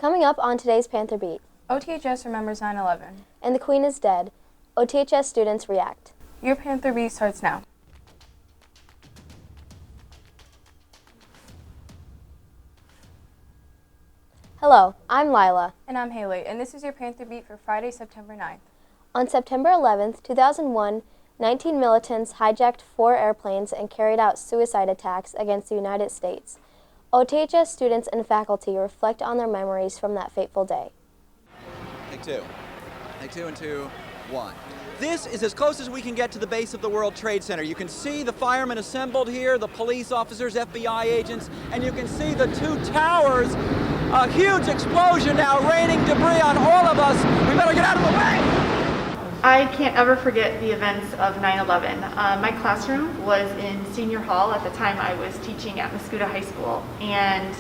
Coming up on today's Panther Beat. OTHS remembers 9/11. And the Queen is dead. OTHS students react. Your Panther Beat starts now. Hello, I'm Lila. And I'm Haley, and this is your Panther Beat for Friday, September 9th. On September 11th, 2001, 19 militants hijacked 4 airplanes and carried out suicide attacks against the United States. OTHS students and faculty reflect on their memories from that fateful day. Take two. Take two and 2, 1. This is as close as we can get to the base of the World Trade Center. You can see the firemen assembled here, the police officers, FBI agents, and you can see the 2 towers. A huge explosion now, raining debris on all of us. We better get out of the way! I can't ever forget the events of 9/11. My classroom was in senior hall. At the time I was teaching at Muscuda High School, and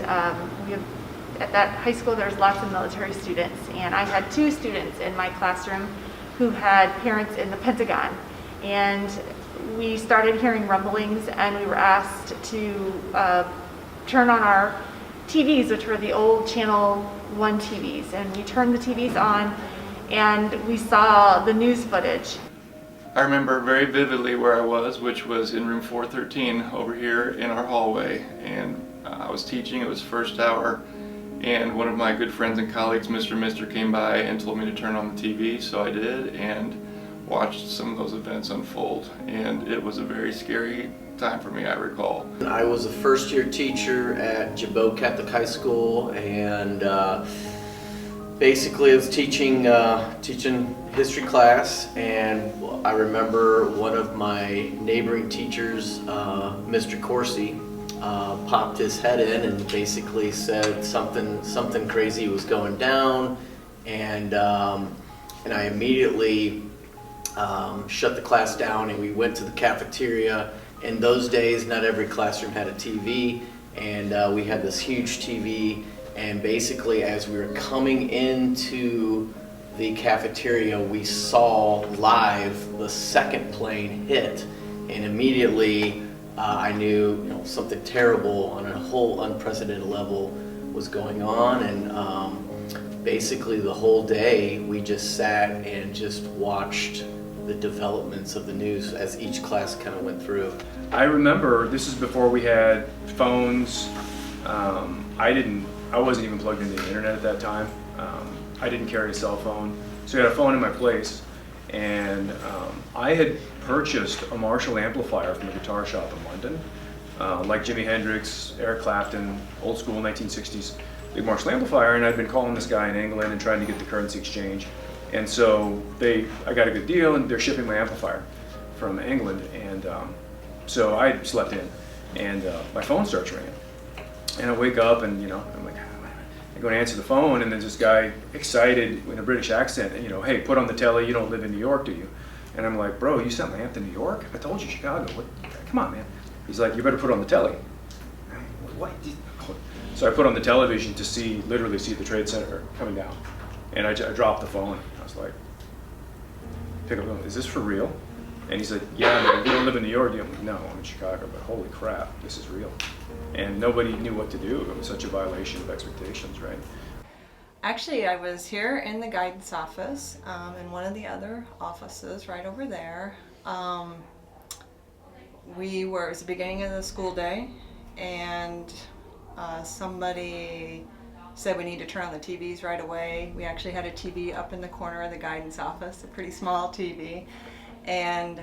at that high school there's lots of military students, and I had 2 students in my classroom who had parents in the Pentagon, and we started hearing rumblings, and we were asked to turn on our TVs, which were the old Channel 1 TVs, and we turned the TVs on and we saw the news footage. I remember very vividly where I was, which was in room 413 over here in our hallway, and I was teaching. It was first hour, and one of my good friends and colleagues, Mr. Mister, came by and told me to turn on the TV, so I did, and watched some of those events unfold, and it was a very scary time for me, I recall. I was a first-year teacher at Jabot Catholic High School, and basically I was teaching history class, and I remember one of my neighboring teachers, Mr. Corsi, popped his head in and basically said something crazy was going down, and I immediately shut the class down, and we went to the cafeteria. In those days, not every classroom had a TV, and we had this huge TV, and basically as we were coming into the cafeteria, we saw live the second plane hit, and immediately I knew something terrible on a whole unprecedented level was going on, and basically the whole day we just sat and just watched the developments of the news as each class kind of went through. I remember this is before we had phones. I wasn't even plugged into the internet at that time. I didn't carry a cell phone, so I had a phone in my place, and I had purchased a Marshall amplifier from a guitar shop in London, like Jimi Hendrix, Eric Clapton, old school 1960s big Marshall amplifier, and I'd been calling this guy in England and trying to get the currency exchange. And so I got a good deal, and they're shipping my amplifier from England, and so I slept in, and my phone starts ringing, and I wake up, and I'm like, I go and answer the phone, and there's this guy excited in a British accent, and hey, put on the telly, you don't live in New York, do you? And I'm like, bro, you sent my amp to New York? I told you Chicago. What? Come on, man. He's like, you better put on the telly. What? So I put on the television to literally see the Trade Center coming down. And I dropped the phone. I was like, pick up the phone, is this for real? And he's like, yeah, man, you don't live in New York. I'm like, no, I'm in Chicago, but holy crap, this is real. And nobody knew what to do. It was such a violation of expectations, right? Actually, I was here in the guidance office, in one of the other offices right over there. It was the beginning of the school day, and somebody said we need to turn on the TVs right away. We actually had a TV up in the corner of the guidance office, a pretty small TV, and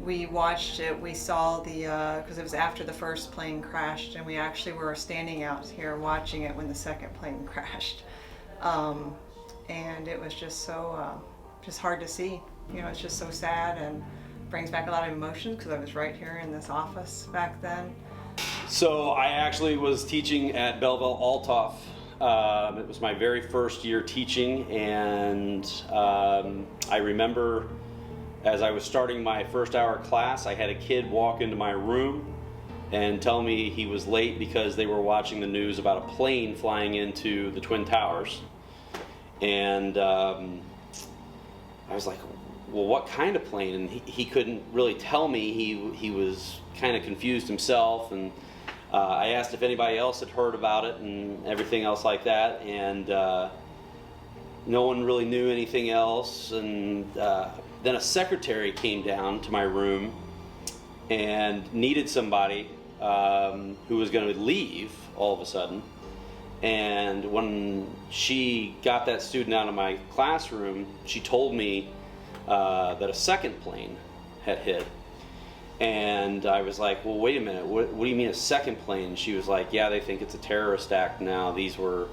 we watched it. We saw because it was after the first plane crashed, and we actually were standing out here watching it when the second plane crashed, and it was just so just hard to see. It's just so sad and brings back a lot of emotions because I was right here in this office back then. So I actually was teaching at Belleville Althoff. It was my very first year teaching, and I remember as I was starting my first hour class, I had a kid walk into my room and tell me he was late because they were watching the news about a plane flying into the Twin Towers. And I was like, well, what kind of plane? And he couldn't really tell me. He was kind of confused himself, and I asked if anybody else had heard about it and everything else like that, and no one really knew anything else. And then a secretary came down to my room and needed somebody who was going to leave all of a sudden. And when she got that student out of my classroom, she told me that a second plane had hit. And I was like, well, wait a minute, what do you mean a second plane? She was like, yeah, they think it's a terrorist act now. These were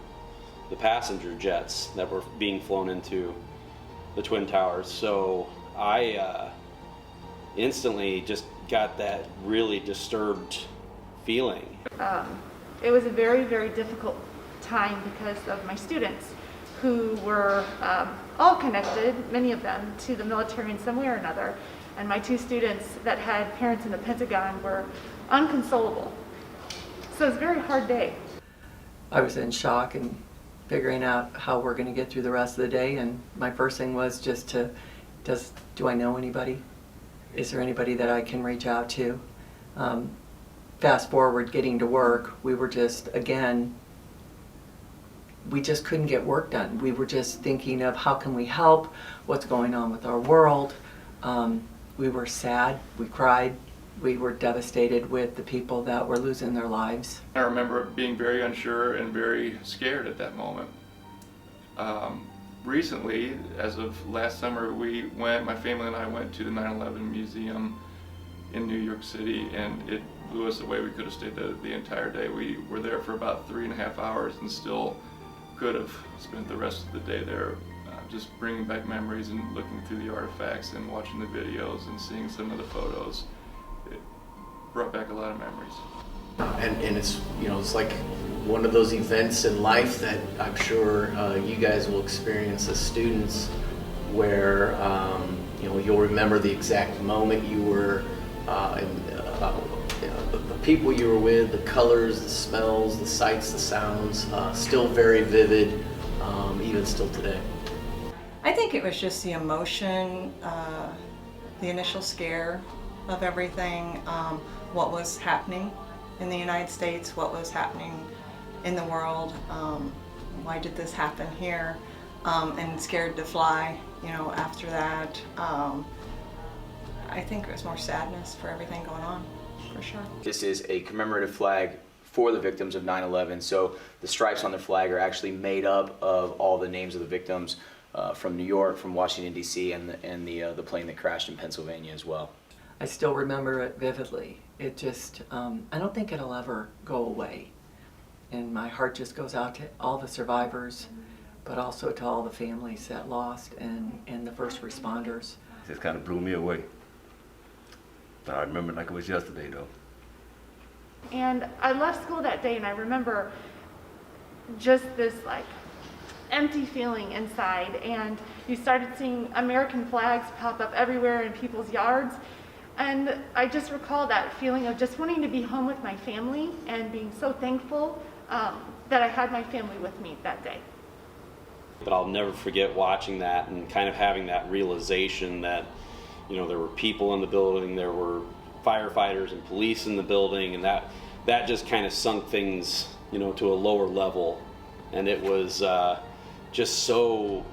the passenger jets that were being flown into the Twin Towers. So I instantly just got that really disturbed feeling. It was a very, very difficult time because of my students who were all connected, many of them, to the military in some way or another. And my two students that had parents in the Pentagon were unconsolable. So it was a very hard day. I was in shock and figuring out how we're going to get through the rest of the day. And my first thing was just to, do I know anybody? Is there anybody that I can reach out to? Fast forward, getting to work, we were just, again, we just couldn't get work done. We were just thinking of how can we help, what's going on with our world. We were sad, we cried, we were devastated with the people that were losing their lives. I remember being very unsure and very scared at that moment. Recently, as of last summer, my family and I went to the 9/11 Museum in New York City, and it blew us away. We could have stayed the entire day. We were there for about 3.5 hours and still could have spent the rest of the day there, just bringing back memories and looking through the artifacts and watching the videos and seeing some of the photos. It brought back a lot of memories. And it's, it's like one of those events in life that I'm sure you guys will experience as students where, you'll remember the exact moment you were, the people you were with, the colors, the smells, the sights, the sounds, still very vivid, even still today. I think it was just the emotion, the initial scare of everything, what was happening in the United States, what was happening in the world, why did this happen here, and scared to fly, after that. I think it was more sadness for everything going on, for sure. This is a commemorative flag for the victims of 9/11, so the stripes on the flag are actually made up of all the names of the victims from New York, from Washington, D.C., and the plane that crashed in Pennsylvania as well. I still remember it vividly. It just, I don't think it'll ever go away. And my heart just goes out to all the survivors, but also to all the families that lost and the first responders. It just kind of blew me away. But I remember it like it was yesterday, though. And I left school that day and I remember just this empty feeling inside, and you started seeing American flags pop up everywhere in people's yards. And I just recall that feeling of just wanting to be home with my family and being so thankful that I had my family with me that day. But I'll never forget watching that and kind of having that realization that, there were people in the building, there were firefighters and police in the building, and that just kind of sunk things, to a lower level. And it was just so,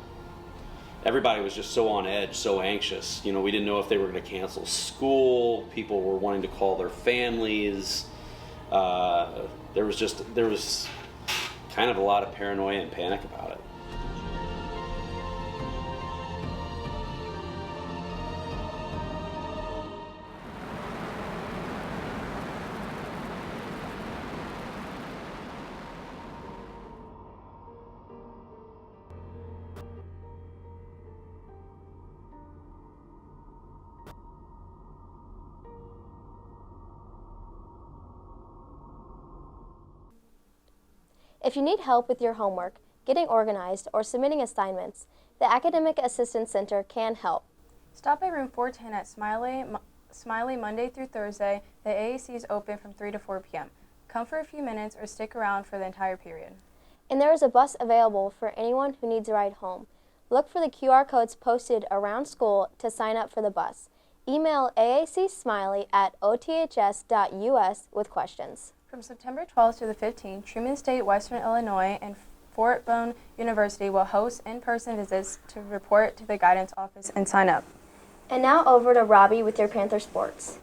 everybody was just so on edge, so anxious. We didn't know if they were going to cancel school. People were wanting to call their families. There was kind of a lot of paranoia and panic about it. If you need help with your homework, getting organized, or submitting assignments, the Academic Assistance Center can help. Stop by room 410 at Smiley Monday through Thursday. The AAC is open from 3 to 4 p.m. Come for a few minutes or stick around for the entire period. And there is a bus available for anyone who needs a ride home. Look for the QR codes posted around school to sign up for the bus. Email AACSmiley at oths.us with questions. From September 12th to the 15th, Truman State, Western Illinois, and Fort Bone University will host in-person visits to report to the guidance office and sign up. And now over to Robbie with your Panther Sports.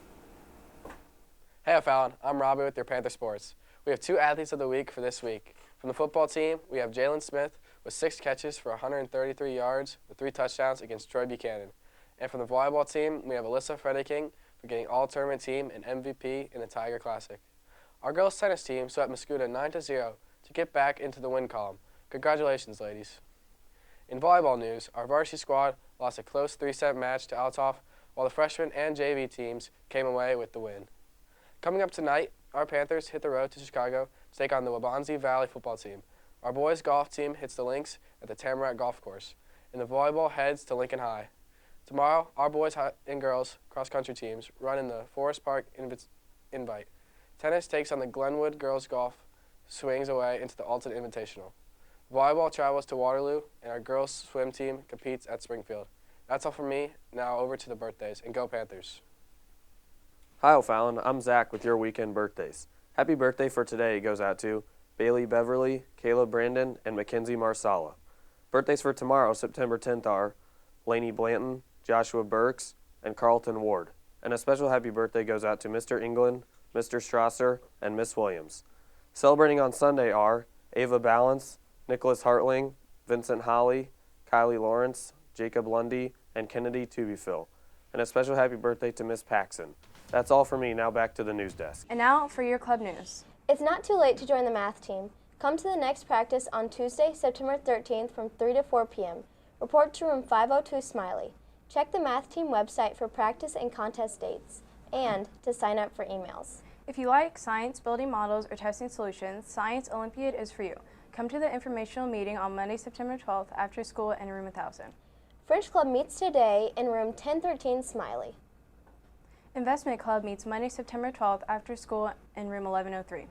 Hey O'Fallon, I'm Robbie with your Panther Sports. We have 2 athletes of the week for this week. From the football team, we have Jalen Smith with 6 catches for 133 yards with 3 touchdowns against Troy Buchanan. And from the volleyball team, we have Alyssa Fredeking for getting all-tournament team and MVP in the Tiger Classic. Our girls tennis team swept Muscuda 9-0 to get back into the win column. Congratulations, ladies. In volleyball news, our varsity squad lost a close 3-set match to Althoff, while the freshman and JV teams came away with the win. Coming up tonight, our Panthers hit the road to Chicago to take on the Waubonsee Valley football team. Our boys golf team hits the links at the Tamarack Golf Course, and the volleyball heads to Lincoln High. Tomorrow, our boys and girls cross-country teams run in the Forest Park Invite. Tennis takes on the Glenwood Girls Golf swings away into the Alton Invitational. Volleyball travels to Waterloo, and our girls swim team competes at Springfield. That's all from me. Now over to the birthdays, and go Panthers. Hi O'Fallon, I'm Zach with your weekend birthdays. Happy birthday for today goes out to Bailey Beverly, Caleb Brandon, and Mackenzie Marsala. Birthdays for tomorrow, September 10th are Lainey Blanton, Joshua Burks, and Carlton Ward. And a special happy birthday goes out to Mr. England, Mr. Strasser, and Miss Williams. Celebrating on Sunday are Ava Balance, Nicholas Hartling, Vincent Holly, Kylie Lawrence, Jacob Lundy, and Kennedy Tubyfill. And a special happy birthday to Miss Paxson. That's all for me. Now back to the news desk. And now for your club news. It's not too late to join the math team. Come to the next practice on Tuesday, September 13th from 3 to 4 p.m. Report to room 502 Smiley. Check the math team website for practice and contest dates and to sign up for emails. If you like science, building models, or testing solutions, Science Olympiad is for you. Come to the informational meeting on Monday, September 12th after school in room 1000. French Club meets today in room 1013 Smiley. Investment Club meets Monday, September 12th after school in room 1103.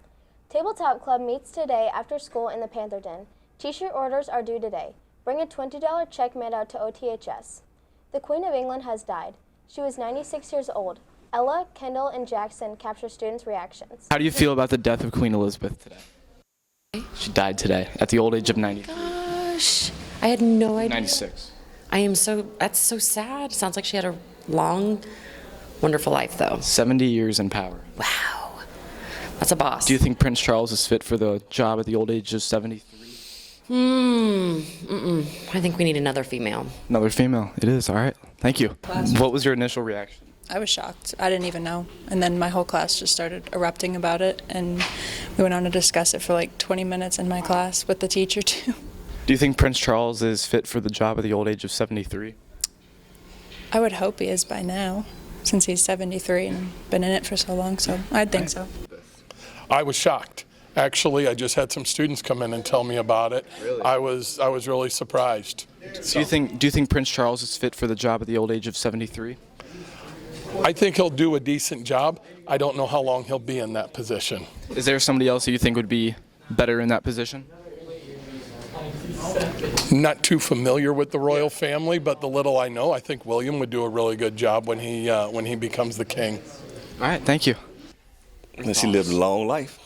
Tabletop Club meets today after school in the Panther Den. T-shirt orders are due today. Bring a $20 check made out to OTHS. The Queen of England has died. She was 96 years old. Ella, Kendall, and Jackson capture students' reactions. How do you feel about the death of Queen Elizabeth today? She died today at the old age of 90. Gosh, I had no idea. 96. That's so sad. Sounds like she had a long, wonderful life, though. 70 years in power. Wow. That's a boss. Do you think Prince Charles is fit for the job at the old age of 73? I think we need another female. Another female. It is. All right. Thank you. What was your initial reaction? I was shocked. I didn't even know. And then my whole class just started erupting about it, and we went on to discuss it for like 20 minutes in my class with the teacher, too. Do you think Prince Charles is fit for the job at the old age of 73? I would hope he is by now, since he's 73 and been in it for so long, so I'd think so. I was shocked. Actually, I just had some students come in and tell me about it. Really? I was really surprised. Do you think Prince Charles is fit for the job at the old age of 73? I think he'll do a decent job. I don't know how long he'll be in that position. Is there somebody else that you think would be better in that position? Not too familiar with the royal family, but the little I know, I think William would do a really good job when he becomes the king. All right, thank you. And she lived a long life.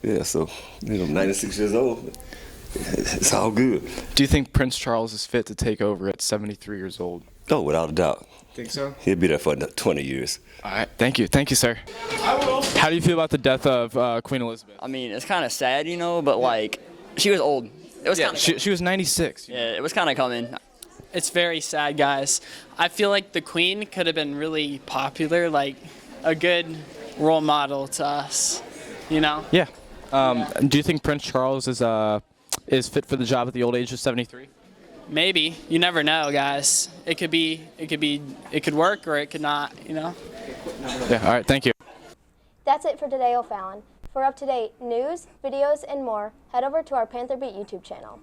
Yeah, so 96 years old. It's all good. Do you think Prince Charles is fit to take over at 73 years old? Oh, without a doubt. Think so? He'll be there for 20 years. All right, thank you. Thank you, sir. How do you feel about the death of Queen Elizabeth? I mean, it's kind of sad, but like, she was old. It was she was 96. Yeah, it was kind of coming. It's very sad, guys. I feel like the Queen could have been really popular, like a good role model to us, Yeah. Do you think Prince Charles is fit for the job at the old age of 73? Maybe. You never know, guys. It could work or it could not, Yeah, all right, thank you. That's it for today, O'Fallon. For up-to-date news, videos, and more, head over to our Panther Beat YouTube channel.